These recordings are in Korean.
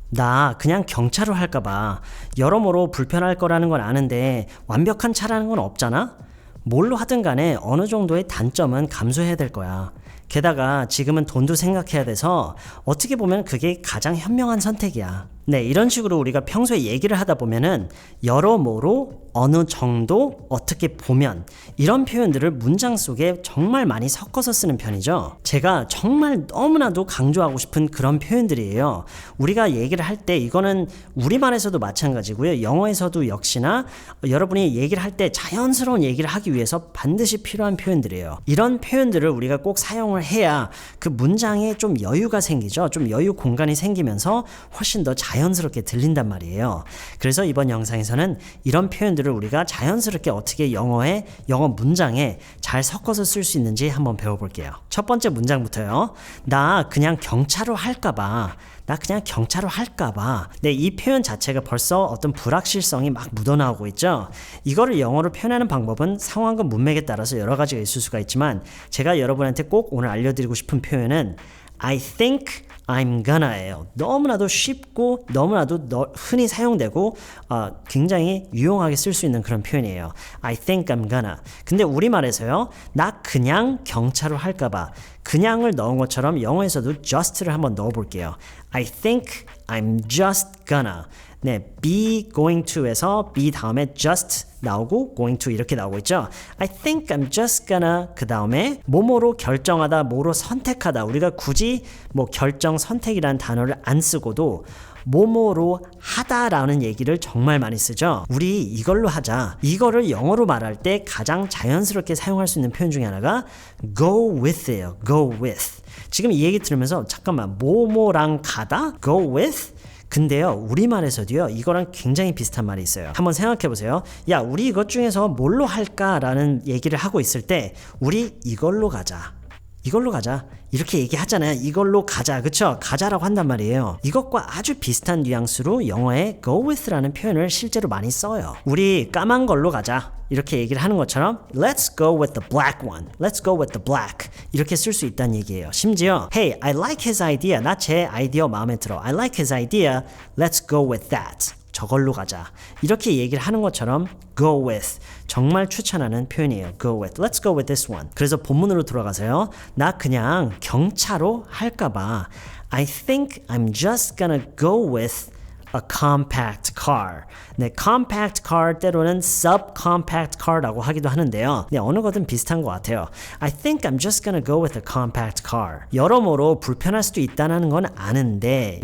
나 그냥 경차로 할까봐. 여러모로 불편할 거라는 건 아는데 완벽한 차라는 건 없잖아? 뭘로 하든 간에 어느 정도의 단점은 감수해야 될 거야. 게다가 지금은 돈도 생각해야 돼서 어떻게 보면 그게 가장 현명한 선택이야. 네, 이런 식으로 우리가 평소에 얘기를 하다 보면은 여러모로 어느 정도 어떻게 보면 이런 표현들을 문장 속에 정말 많이 섞어서 쓰는 편이죠. 제가 정말 너무나도 강조하고 싶은 그런 표현들이에요. 우리가 얘기를 할 때 이거는 우리말에서도 마찬가지고요. 영어에서도 역시나 여러분이 얘기를 할 때 자연스러운 얘기를 하기 위해서 반드시 필요한 표현들이에요. 이런 표현들을 우리가 꼭 사용을 해야 그 문장에 좀 여유가 생기죠. 좀 여유 공간이 생기면서 훨씬 더 자연스럽게 들린단 말이에요. 그래서 이번 영상에서는 이런 표현들을 우리가 자연스럽게 어떻게 영어 문장에 잘 섞어서 쓸 수 있는지 한번 배워볼게요. 첫 번째 문장부터요. 나 그냥 경차로 할까봐. 나 그냥 경차로 할까봐. 네, 이 표현 자체가 벌써 어떤 불확실성이 막 묻어나오고 있죠. 이거를 영어로 표현하는 방법은 상황과 문맥에 따라서 여러 가지가 있을 수가 있지만 제가 여러분한테 꼭 오늘 알려드리고 싶은 표현은 I think I'm gonna'예요. 너무나도 쉽고 너무나도 흔히 사용되고 굉장히 유용하게 쓸 수 있는 그런 표현이에요. I think I'm gonna. 근데 우리말에서요. 나 그냥 경차로 할까봐. 그냥을 넣은 것처럼 영어에서도 just를 한번 넣어볼게요. I think I'm just gonna. 네, be going to에서 be 다음에 just 나오고 going to 이렇게 나오고 있죠. I think I'm just gonna 그 다음에 뭐뭐로 결정하다, 뭐로 선택하다. 우리가 굳이 뭐 결정, 선택이라는 단어를 안 쓰고도 뭐뭐로 하다라는 얘기를 정말 많이 쓰죠. 우리 이걸로 하자. 이거를 영어로 말할 때 가장 자연스럽게 사용할 수 있는 표현 중에 하나가 go with예요. go with. 지금 이 얘기 들으면서 잠깐만 뭐뭐랑 가다? go with? 근데요, 우리말에서도요, 이거랑 굉장히 비슷한 말이 있어요. 한번 생각해 보세요. 야, 우리 이것 중에서 뭘로 할까라는 얘기를 하고 있을 때, 우리 이걸로 가자. 이걸로 가자. 이렇게 얘기하잖아요. 이걸로 가자. 그쵸? 가자라고 한단 말이에요. 이것과 아주 비슷한 뉘앙스로 영어에 go with라는 표현을 실제로 많이 써요. 우리 까만 걸로 가자. 이렇게 얘기를 하는 것처럼 Let's go with the black one. Let's go with the black. 이렇게 쓸 수 있다는 얘기예요. 심지어 Hey, I like his idea. 나 제 아이디어 마음에 들어. I like his idea. Let's go with that. 저걸로 가자. 이렇게 얘기를 하는 것처럼 go with. 정말 추천하는 표현이에요. go with. Let's go with this one. 그래서 본문으로 돌아가서요. 나 그냥 경차로 할까봐. I think I'm just gonna go with a compact car. 네, compact car 때로는 subcompact car라고 하기도 하는데요. 네, 어느 것든 비슷한 것 같아요. I think I'm just gonna go with a compact car. 여러모로 불편할 수도 있다는 건 아는데,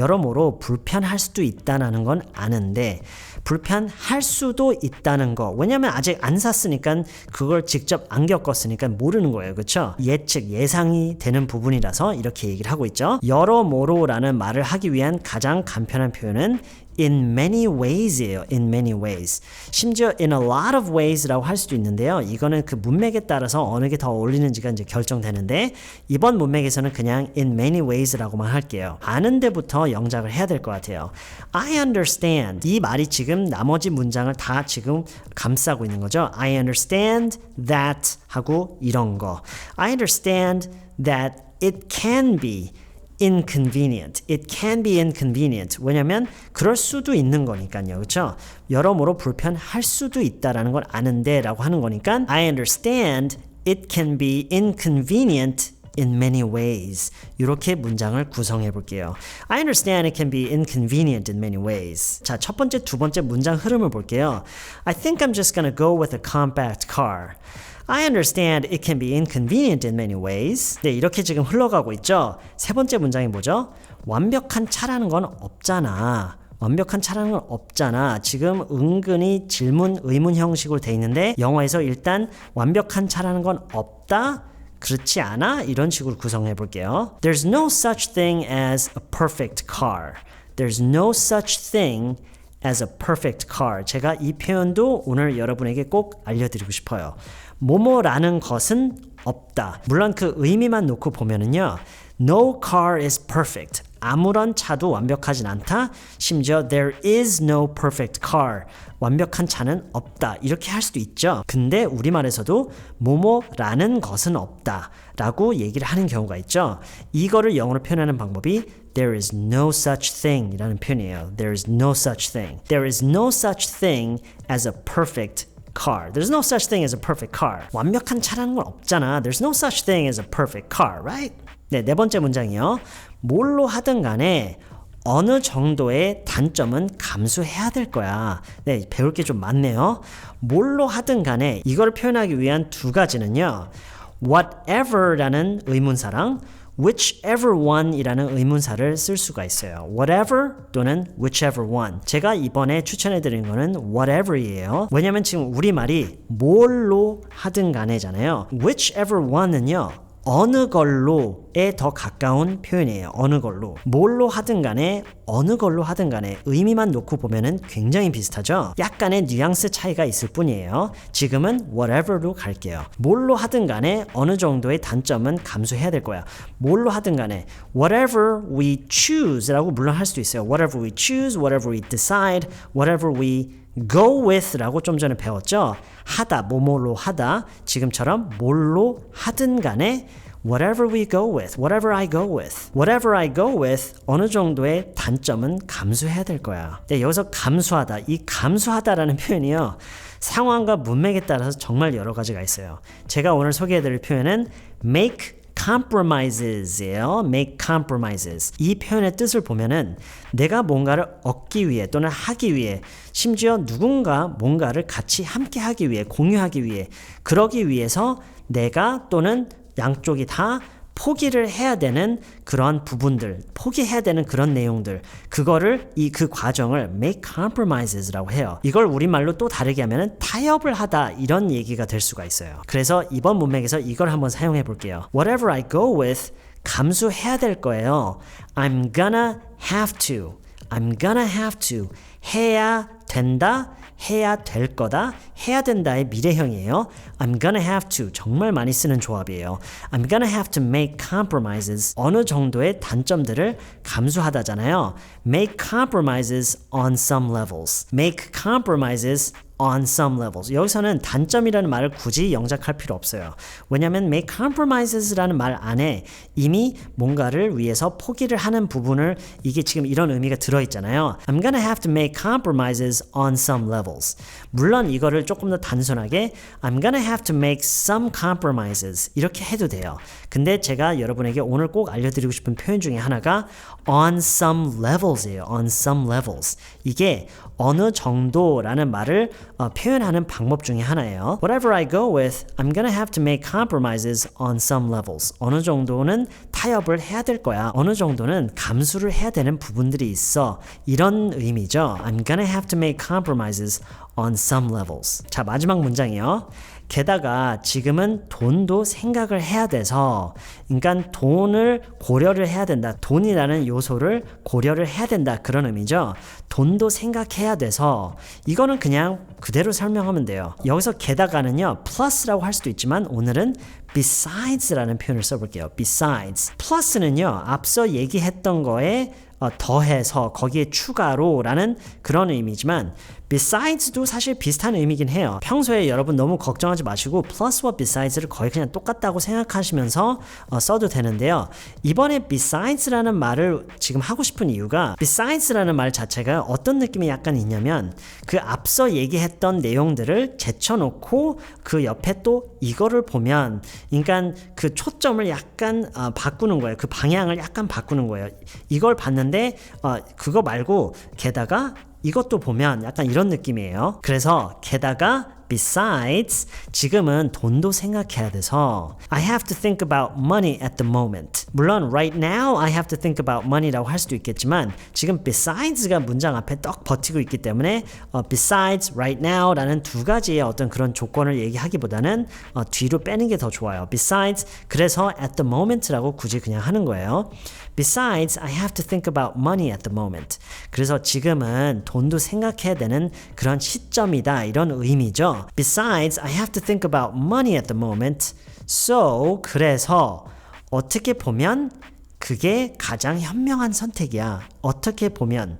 불편할 수도 있다는 거. 왜냐면 아직 안 샀으니까 그걸 직접 안 겪었으니까 모르는 거예요. 그렇죠? 예측, 예상이 되는 부분이라서 이렇게 얘기를 하고 있죠. 여러모로라는 말을 하기 위한 가장 간편한 표현은 in many ways예요. in many ways. 심지어 in a lot of ways라고 할 수도 있는데요. 이거는 그 문맥에 따라서 어느 게 더 어울리는지가 이제 결정되는데 이번 문맥에서는 그냥 in many ways라고만 할게요. 아는 데부터 영작을 해야 될 것 같아요. I understand. 이 말이 지금 나머지 문장을 다 지금 감싸고 있는 거죠. I understand that 하고 이런 거. I understand that it can be inconvenient. It can be inconvenient. 왜냐면 그럴 수도 있는 거니까요. 그렇죠? 여러모로 불편할 수도 있다라는 걸 아는데 라고 하는 거니까 I understand it can be inconvenient in many ways. 이렇게 문장을 구성해 볼게요. I understand it can be inconvenient in many ways. 자, 첫 번째, 두 번째 문장 흐름을 볼게요. I think I'm just gonna go with a compact car. I understand it can be inconvenient in many ways. 네, 이렇게 지금 흘러가고 있죠. 세 번째 문장이 뭐죠? 완벽한 차라는 건 없잖아. 완벽한 차라는 건 없잖아. 지금 은근히 질문, 의문 형식으로 돼 있는데 영어에서 일단 완벽한 차라는 건 없다. 그렇지 않아? 이런 식으로 구성해 볼게요. There's no such thing as a perfect car. There's no such thing as a perfect car. 제가 이 표현도 오늘 여러분에게 꼭 알려드리고 싶어요. 뭐뭐라는 것은 없다. 물론 그 의미만 놓고 보면은요. No car is perfect. 아무런 차도 완벽하진 않다. 심지어 there is no perfect car. 완벽한 차는 없다. 이렇게 할 수도 있죠. 근데 우리말에서도 뭐뭐라는 것은 없다 라고 얘기를 하는 경우가 있죠. 이거를 영어로 표현하는 방법이 There is no such thing 이라는 표현이에요. There is no such thing. There is no such thing as a perfect car. There's no such thing as a perfect car. 완벽한 차라는 건 없잖아. There's no such thing as a perfect car, right? 네, 네 번째 문장이요. 뭘로 하든 간에 어느 정도의 단점은 감수해야 될 거야. 네, 배울 게 좀 많네요. 뭘로 하든 간에 이걸 표현하기 위한 두 가지는요. whatever라는 의문사랑 whichever one이라는 의문사를 쓸 수가 있어요. whatever 또는 whichever one. 제가 이번에 추천해드린 거는 whatever이에요. 왜냐면 지금 우리말이 뭘로 하든 간에잖아요. whichever one은요. 어느 걸로에 더 가까운 표현이에요. 어느 걸로. 뭘로 하든 간에 어느 걸로 하든 간에 의미만 놓고 보면은 굉장히 비슷하죠. 약간의 뉘앙스 차이가 있을 뿐이에요. 지금은 whatever로 갈게요. 뭘로 하든 간에 어느 정도의 단점은 감수해야 될 거야. 뭘로 하든 간에 whatever we choose라고 물론 할 수도 있어요. whatever we choose, whatever we decide, whatever we go with라고 좀 전에 배웠죠. 하다, 뭐뭐로 하다. 지금처럼 뭘로 하든 간에 whatever we go with, whatever I go with, whatever I go with 어느 정도의 단점은 감수해야 될 거야. 네, 여기서 감수하다, 이 감수하다라는 표현이요. 상황과 문맥에 따라서 정말 여러 가지가 있어요. 제가 오늘 소개해드릴 표현은 make compromises예요. make compromises. 이 표현의 뜻을 보면은 내가 뭔가를 얻기 위해 또는 하기 위해 심지어 누군가 뭔가를 같이 함께 하기 위해 공유하기 위해 그러기 위해서 내가 또는 양쪽이 다 포기를 해야 되는 그런 부분들, 포기해야 되는 그런 내용들, 그거를 그 과정을 make compromises라고 해요. 이걸 우리말로 또 다르게 하면은 타협을 하다 이런 얘기가 될 수가 있어요. 그래서 이번 문맥에서 이걸 한번 사용해 볼게요. Whatever I go with 감수해야 될 거예요. I'm gonna have to. I'm gonna have to. 해야 된다. 해야 될 거다. 해야 된다의 미래형이에요. I'm gonna have to. 정말 많이 쓰는 조합이에요. I'm gonna have to make compromises. 어느 정도의 단점들을 감수하다잖아요. Make compromises on some levels. Make compromises on some levels. 여기서는 단점이라는 말을 굳이 영작할 필요 없어요. 왜냐하면 make compromises라는 말 안에 이미 뭔가를 위해서 포기를 하는 부분을 이게 지금 이런 의미가 들어있잖아요. I'm gonna have to make compromises on some levels. 물론 이거를 조금 더 단순하게 I'm gonna have to make some compromises 이렇게 해도 돼요. 근데 제가 여러분에게 오늘 꼭 알려드리고 싶은 표현 중에 하나가 on some levels이에요. on some levels. 이게 어느 정도라는 말을 표현하는 방법 중에 하나예요. Whatever I go with, I'm gonna have to make compromises on some levels. 어느 정도는 타협을 해야 될 거야. 어느 정도는 감수를 해야 되는 부분들이 있어. 이런 의미죠. I'm gonna have to make compromises on some levels. 자, 마지막 문장이요. 게다가 지금은 돈도 생각을 해야 돼서 그러니까 돈을 고려를 해야 된다. 돈이라는 요소를 고려를 해야 된다. 그런 의미죠. 돈도 생각해야 돼서 이거는 그냥 그대로 설명하면 돼요. 여기서 게다가는요. plus라고 할 수도 있지만 오늘은 besides라는 표현을 써볼게요. besides. plus는요. 앞서 얘기했던 거에 더해서 거기에 추가로 라는 그런 의미지만 besides도 사실 비슷한 의미긴 해요. 평소에 여러분 너무 걱정하지 마시고 plus와 besides를 거의 그냥 똑같다고 생각하시면서 써도 되는데요. 이번에 besides라는 말을 지금 하고 싶은 이유가 besides라는 말 자체가 어떤 느낌이 약간 있냐면 그 앞서 얘기했던 내용들을 제쳐놓고 그 옆에 또 이거를 보면 그러니까 그 초점을 약간 바꾸는 거예요. 그 방향을 약간 바꾸는 거예요. 이걸 봤는데 그거 말고 게다가 이것도 보면 약간 이런 느낌이에요. 그래서 게다가 besides 지금은 돈도 생각해야 돼서 I have to think about money at the moment. 물론 right now I have to think about money라고 할 수도 있겠지만 지금 besides가 문장 앞에 떡 버티고 있기 때문에 besides right now라는 두 가지의 어떤 그런 조건을 얘기하기보다는 뒤로 빼는 게 더 좋아요. besides 그래서 at the moment라고 굳이 그냥 하는 거예요. Besides, I have to think about money at the moment. 그래서 지금은 돈도 생각해야 되는 그런 시점이다 이런 의미죠. Besides, I have to think about money at the moment. So, 그래서 어떻게 보면 그게 가장 현명한 선택이야. 어떻게 보면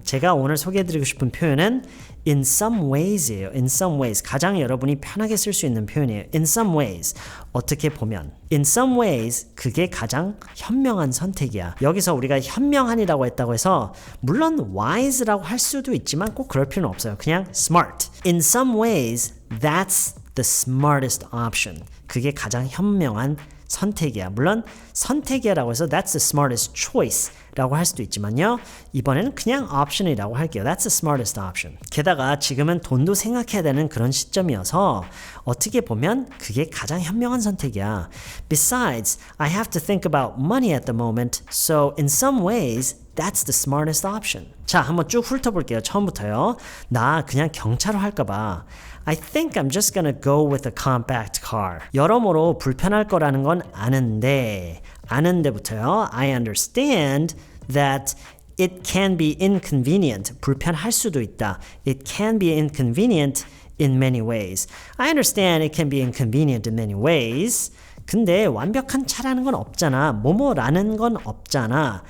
제가 오늘 소개해드리고 싶은 표현은 in some ways예요. in some ways. 가장 여러분이 편하게 쓸 수 있는 표현이에요. in some ways. 어떻게 보면. in some ways 그게 가장 현명한 선택이야. 여기서 우리가 현명한이라고 했다고 해서 물론 wise라고 할 수도 있지만 꼭 그럴 필요는 없어요. 그냥 smart. in some ways that's the smartest option. 그게 가장 현명한 선택이야. 물론 선택이야라고 해서 that's the smartest choice 라고 할 수도 있지만요. 이번에는 그냥 option이라고 할게요. That's the smartest option. 게다가 지금은 돈도 생각해야 되는 그런 시점이어서 어떻게 보면 그게 가장 현명한 선택이야. Besides, I have to think about money at the moment. So in some ways, that's the smartest option. 자, 한번 쭉 훑어볼게요. 처음부터요. 나 그냥 경차로 할까 봐. I think I'm just gonna go with a compact car. 여러모로 불편할 거라는 건 아는데부터요. I understand that it can be inconvenient. 불편할 수도 있다. It can be inconvenient in many ways. I understand it can be inconvenient in many ways. 근데 완벽한 차라는 건 없잖아. 뭐뭐라는 건 없잖아.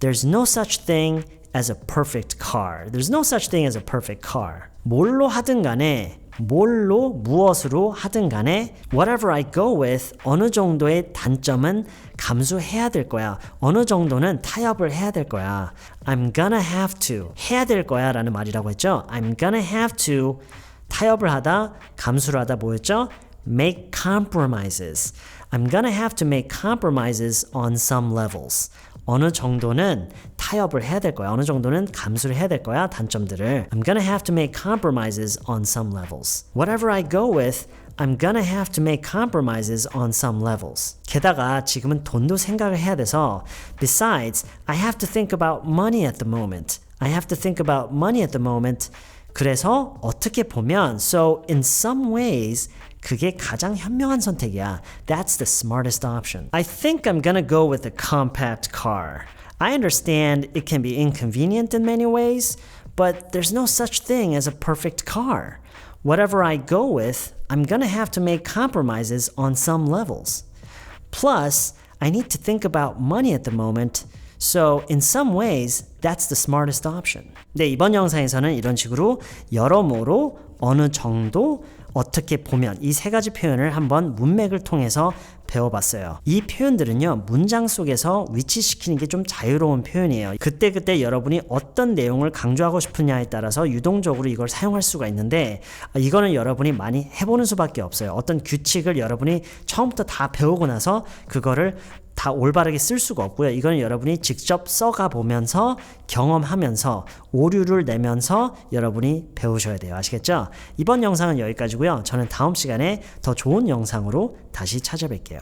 There's no such thing as a perfect car. There's no such thing as a perfect car. 뭘로 하든 간에 무엇으로 하든 간에 whatever I go with 어느 정도의 단점은 감수해야 될 거야. 어느 정도는 타협을 해야 될 거야. I'm gonna have to 해야 될 거야 라는 말이라고 했죠. I'm gonna have to 타협을 하다 감수를 하다 뭐였죠? Make compromises. I'm gonna have to make compromises on some levels. 어느 정도는 타협을 해야 될 거야. 어느 정도는 감수를 해야 될 거야. 단점들을. I'm gonna have to make compromises on some levels. Whatever I go with, I'm gonna have to make compromises on some levels. 게다가 지금은 돈도 생각을 해야 돼서 Besides, I have to think about money at the moment. I have to think about money at the moment. 그래서 어떻게 보면 So in some ways 그게 가장 현명한 선택이야. That's the smartest option. I think I'm gonna go with a compact car. I understand it can be inconvenient in many ways, but there's no such thing as a perfect car. Whatever I go with, I'm gonna have to make compromises on some levels. Plus, I need to think about money at the moment. So in some ways, that's the smartest option. 네, 이번 영상에서는 이런 식으로 여러모로 어느 정도 어떻게 보면 이 세 가지 표현을 한번 문맥을 통해서 배워봤어요. 이 표현들은요, 문장 속에서 위치시키는 게 좀 자유로운 표현이에요. 그때그때 여러분이 어떤 내용을 강조하고 싶으냐에 따라서 유동적으로 이걸 사용할 수가 있는데 이거는 여러분이 많이 해보는 수밖에 없어요. 어떤 규칙을 여러분이 처음부터 다 배우고 나서 그거를 다 올바르게 쓸 수가 없고요. 이거는 여러분이 직접 써가 보면서 경험하면서 오류를 내면서 여러분이 배우셔야 돼요. 아시겠죠? 이번 영상은 여기까지고요. 저는 다음 시간에 더 좋은 영상으로 다시 찾아뵐게요.